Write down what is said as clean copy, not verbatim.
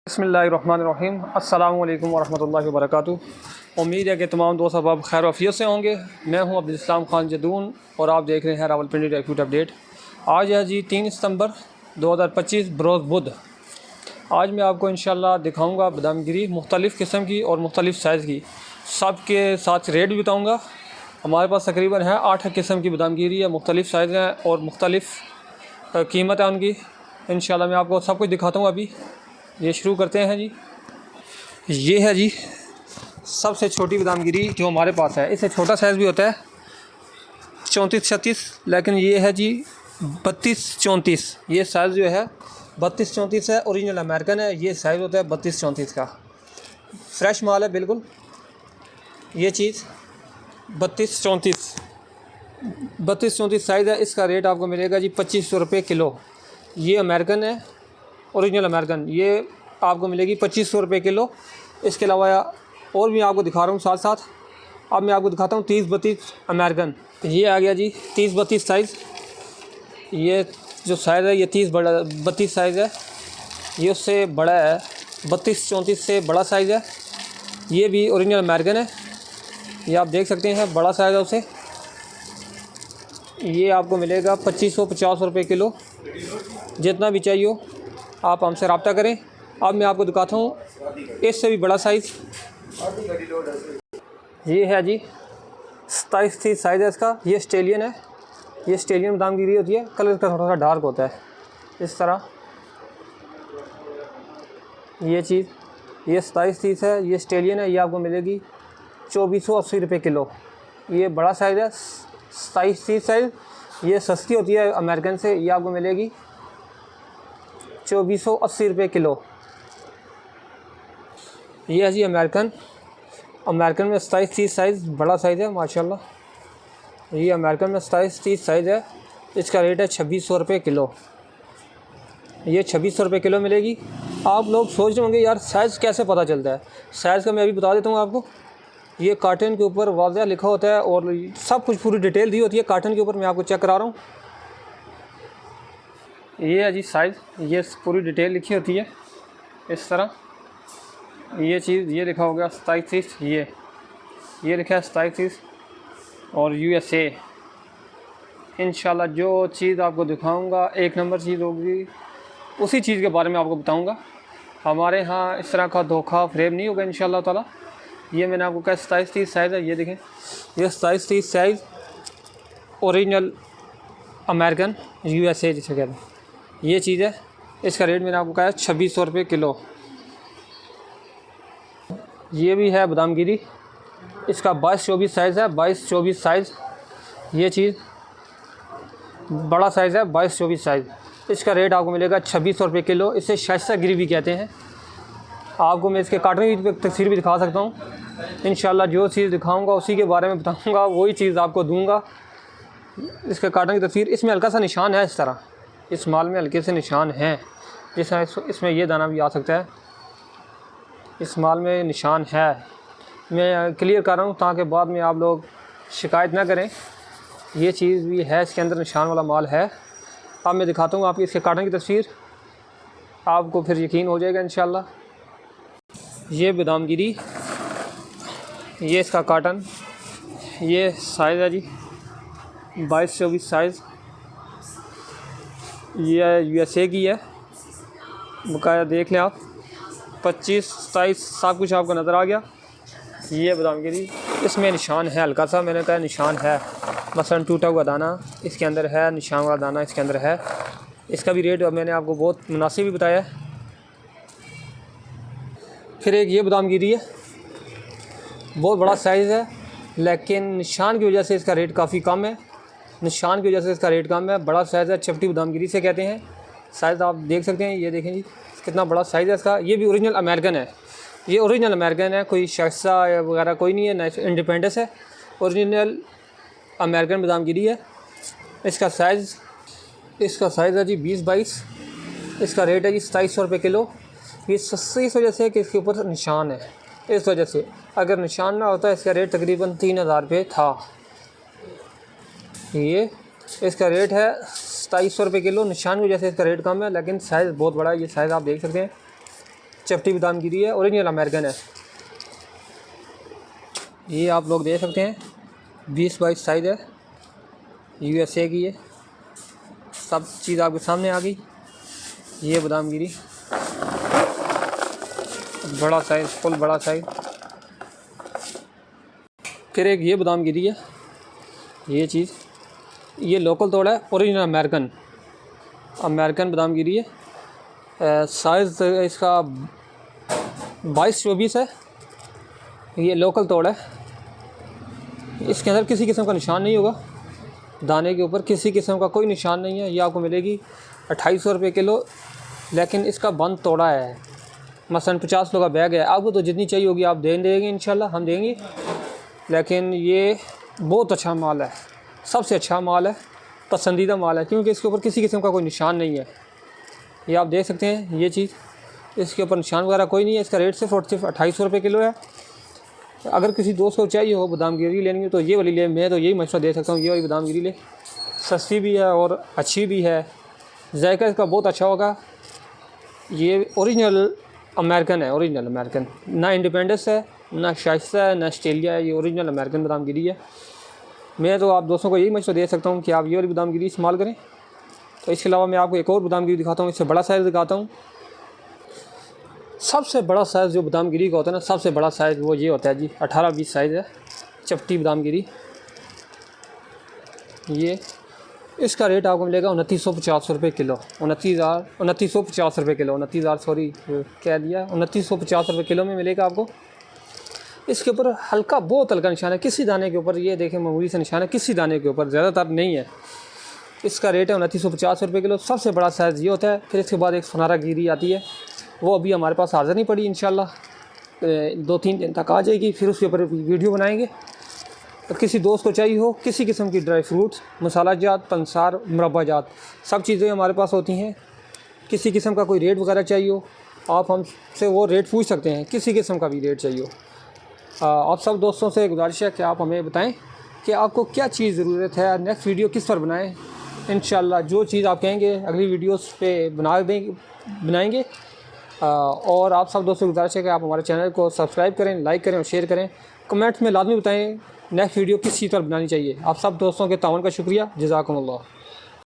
बिस्मिल्लाहिर्रहमानिर्रहीम। अस्सलामु अलैकुम वरहमतुल्लाहि वबरकातुहू। उम्मीद है कि तमाम दोस्त अहबाब खैर वफ़ियत से होंगे। मैं हूं अब्दुल इस्लाम खान जदून और आप देख रहे हैं रावलपिंडी रिक्रूट अपडेट। आज है जी 3 सितंबर 2025 बरोज़ बुध। आज मैं आपको इंशाल्लाह दिखाऊंगा बादामगिरी मुख्तलिफ़ किस्म की और मुख्तलिफ़ साइज़ की, सब के साथ रेट भी बताऊँगा। हमारे पास तकरीबन है 8 किस्म की बादामगिरी है, मुख्तलिफ़ साइज़ हैं और मुख्तलिफ़ कीमत है उनकी। इंशाल्लाह मैं आपको सब कुछ दिखाता हूँ। अभी ये शुरू करते हैं जी। ये है जी सबसे छोटी बादामगिरी जो हमारे पास है। इससे छोटा साइज़ भी होता है 34-36, लेकिन ये है जी 32-34। ये साइज़ जो है 32-34 है, ओरिजिनल अमेरिकन है। ये साइज़ होता है 32-34 का, फ्रेश माल है बिल्कुल। ये चीज़ 32-34 साइज़ है। इसका रेट आपको मिलेगा जी 2500 रुपये किलो। ये अमेरिकन है, ओरिजिनल अमेरिकन। ये आपको मिलेगी 2500 रुपये किलो। इसके अलावा और भी आपको दिखा रहा हूँ साथ साथ। अब मैं आपको दिखाता हूँ 30-32 अमेरिकन। ये आ गया जी 30-32 साइज़। ये जो साइज़ है ये 32 साइज़ है। ये उससे बड़ा है, 32-34 से बड़ा साइज़ है। ये भी ओरिजिनल अमेरिकन है। ये आप देख सकते हैं, बड़ा साइज़ है उसे। ये आपको मिलेगा 2550 रुपये किलो। जितना भी चाहिए हो आप हमसे रब्ता करें। अब मैं आपको दिखाता हूँ इससे भी बड़ा साइज़। ये है जी 27-30 साइज़ है इसका। ये ऑस्ट्रेलियन है। ये ऑस्ट्रेलियन बादामगिरी होती है। कलर इसका थोड़ा सा डार्क होता है इस तरह। ये चीज़ ये 27-30 है। ये ऑस्ट्रेलियन है। ये आपको मिलेगी 2480 रुपये किलो। ये बड़ा साइज़ है 27-30 साइज़। ये सस्ती होती है अमेरिकन से। ये आपको मिलेगी 2480 रुपये किलो। ये है जी अमेरिकन में 27-30 साइज़, बड़ा साइज़ है माशाल्लाह। ये अमेरिकन में 27-30 साइज़ है। इसका रेट है 2600 रुपये किलो। ये 2600 रुपये किलो मिलेगी। आप लोग सोच रहे होंगे यार साइज़ कैसे पता चलता है। साइज़ का मैं अभी बता देता हूँ आपको। ये कार्टन के ऊपर वाज़ह लिखा होता है और सब कुछ पूरी डिटेल दी होती है कार्टन के ऊपर। मैं आपको चेक करा रहा हूँ। ये है जी साइज़, ये पूरी डिटेल लिखी होती है इस तरह। ये चीज़ ये लिखा होगा 27-30। ये लिखा है 27-30 और USA। इंशाल्लाह जो चीज़ आपको दिखाऊंगा एक नंबर चीज़ होगी, उसी चीज़ के बारे में आपको बताऊंगा। हमारे यहाँ इस तरह का धोखा फ्रेब नहीं होगा इंशाल्लाह ताला। ये मैंने आपको कहा 27-30 साइज़ है। ये देखें, ये 27-30 साइज़ ओरिजिनल अमेरिकन USA जिसे कहते हैं। ये चीज़ है। इसका रेट मैंने आपको कहा है 2600 रुपये किलो। ये भी है बादामगिरी। इसका 22-24 साइज़ है, 22-24 साइज़। ये चीज़ बड़ा साइज़ है 22-24 साइज़। इसका रेट आपको मिलेगा 2600 रुपये किलो। इसे शाइस्तागिरी भी कहते हैं। आपको मैं इसके काटने की तस्वीर भी दिखा सकता हूँ। इंशाल्लाह जो चीज़ दिखाऊंगा उसी के बारे में बताऊंगा, वही चीज़ आपको दूंगा। इसके काटने की तस्वीर। इसमें हल्का सा निशान है इस तरह। इस माल में हल्के से निशान हैं। इसमें ये दाना भी आ सकता है। इस माल में निशान है। मैं क्लियर कर रहा हूँ ताकि बाद में आप लोग शिकायत ना करें। ये चीज़ भी है, इसके अंदर निशान वाला माल है। अब मैं दिखाता हूँ आपकी इसके काटने की तस्वीर, आपको फिर यकीन हो जाएगा इंशाल्लाह। ये बादामगिरी, ये इसका काटन, ये साइज़ है जी 22-24 साइज़। ये USA की है बकाया। देख लें आप, 25-27 सब कुछ आपको नज़र आ गया। ये बादामगिरी, इसमें निशान है हल्का सा। मैंने कहा निशान है, मसलन टूटा हुआ दाना इसके अंदर है, निशान वाला दाना इसके अंदर है। इसका भी रेट मैंने आपको बहुत मुनासिब भी बताया है। फिर एक ये बादामगिरी है, बहुत बड़ा साइज़ है, लेकिन निशान की वजह से इसका रेट काफ़ी कम है। निशान की वजह से इसका रेट कम है। बड़ा साइज़ है, चपटी बादामगिरी से कहते हैं। साइज़ आप देख सकते हैं। ये देखें जी कितना बड़ा साइज़ है इसका। ये भी ओरिजिनल अमेरिकन है। ये ओरिजिनल अमेरिकन है, कोई शाइस्ता वगैरह कोई नहीं है, इंडिपेंडेंस है। ओरिजिनल अमेरिकन बादामगिरी है। इसका साइज़ है जी 20-22। इसका रेट है जी 2700 रुपये किलो। ये सस्ती इस वजह से कि इसके ऊपर निशान है, इस वजह से। अगर निशान ना होता इसका रेट तकरीबन 3000 रुपये था। ये इसका रेट है 2700 रुपये किलो। निशान की वजह से इसका रेट कम है, लेकिन साइज़ बहुत बड़ा है। ये साइज़ आप देख सकते हैं चपटी बादाम गिरी है, ओरिजिनल अमेरिकन है। ये आप लोग देख सकते हैं 20-22 साइज़ है, USA की है। सब चीज़ आपके सामने आ गई। ये बादाम गिरी बड़ा साइज़, फुल बड़ा साइज़। फिर एक ये बादाम गिरी है, ये चीज़, ये लोकल तोड़ा है, ओरिजिनल अमेरिकन बादाम गिरी है। साइज़ इसका 22-24 है। ये लोकल तोड़ा है, इसके अंदर किसी किस्म का निशान नहीं होगा, दाने के ऊपर किसी किस्म का कोई निशान नहीं है। ये आपको मिलेगी 2800 रुपये किलो, लेकिन इसका बंद तोड़ा है। मसलन 50 किलो का बैग है, आपको तो जितनी चाहिए होगी आप दे देंगे, इंशाल्लाह हम देंगे। लेकिन ये बहुत अच्छा माल है, सबसे अच्छा माल है, पसंदीदा माल है, क्योंकि इसके ऊपर किसी किस्म का कोई निशान नहीं है। ये आप देख सकते हैं, ये चीज़, इसके ऊपर निशान वगैरह कोई नहीं है। इसका रेट सिर्फ 2800 रुपये किलो है। अगर किसी दोस्त को चाहिए हो बादाम गिरी लेनी हो तो ये वाली ले, मैं तो यही मशवरा दे सकता हूँ, ये वाली बादाम गिरी ले। सस्ती भी है और अच्छी भी है, जायका इसका बहुत अच्छा होगा। ये ओरिजिनल अमेरिकन है, ओरिजिनल अमेरिकन, ना इंडिपेंडेंस है, ना शाइस्ता है, ना ऑस्ट्रेलिया है। ये ओरिजिनल अमेरिकन बादाम गिरी है। मैं तो आप दोस्तों को यही मशवरा दे सकता हूँ कि आप ये वाली बादाम गिरी इस्तेमाल करें। तो इसके अलावा मैं आपको एक और बादाम गिरी दिखाता हूँ, इससे बड़ा साइज़ दिखाता हूँ। सबसे बड़ा साइज़ जो बादाम गिरी का होता है ना, सबसे बड़ा साइज़ वो ये होता है जी, 18-20 साइज़ है, चपटी बादाम गिरी। ये इसका रेट आपको मिलेगा 2950 रुपये किलो, 2950 रुपये किलो, 29,000 सॉरी कह दिया, 2950 रुपये किलो में मिलेगा आपको। इसके ऊपर हल्का, बहुत हल्का निशान है किसी दाने के ऊपर, ये देखें मामूली सा निशान है किसी दाने के ऊपर, ज़्यादातर नहीं है। इसका रेट है 2950 रुपये किलो, सबसे बड़ा साइज़ ये होता है। फिर इसके बाद एक सुनहरा गिरी आती है, वो अभी हमारे पास हाज़िर नहीं पड़ी, इंशाल्लाह 2-3 दिन तक आ जाएगी, फिर उसके ऊपर वीडियो बनाएंगे। तो किसी दोस्त को चाहिए हो किसी किस्म की ड्राई फ्रूट्स, मसाला जात, पंसार, मुरब्बा जात, सब चीज़ें हमारे पास होती हैं। किसी किस्म का कोई रेट वगैरह चाहिए हो, आप हमसे वो रेट पूछ सकते हैं, किसी किस्म का भी रेट चाहिए हो। आप सब दोस्तों से गुजारिश है कि आप हमें बताएं कि आपको क्या चीज़ ज़रूरत है, नेक्स्ट वीडियो किस पर बनाएं। इंशाल्लाह जो चीज़ आप कहेंगे अगली वीडियोस पे बनाएंगे। और आप सब दोस्तों से गुजारिश है कि आप हमारे चैनल को सब्सक्राइब करें, लाइक करें और शेयर करें। कमेंट्स में लाजमी बताएं नेक्स्ट वीडियो किस चीज़ पर बनानी चाहिए। आप सब दोस्तों के ताउन का शुक्रिया, जज़ाकुमुल्लाह।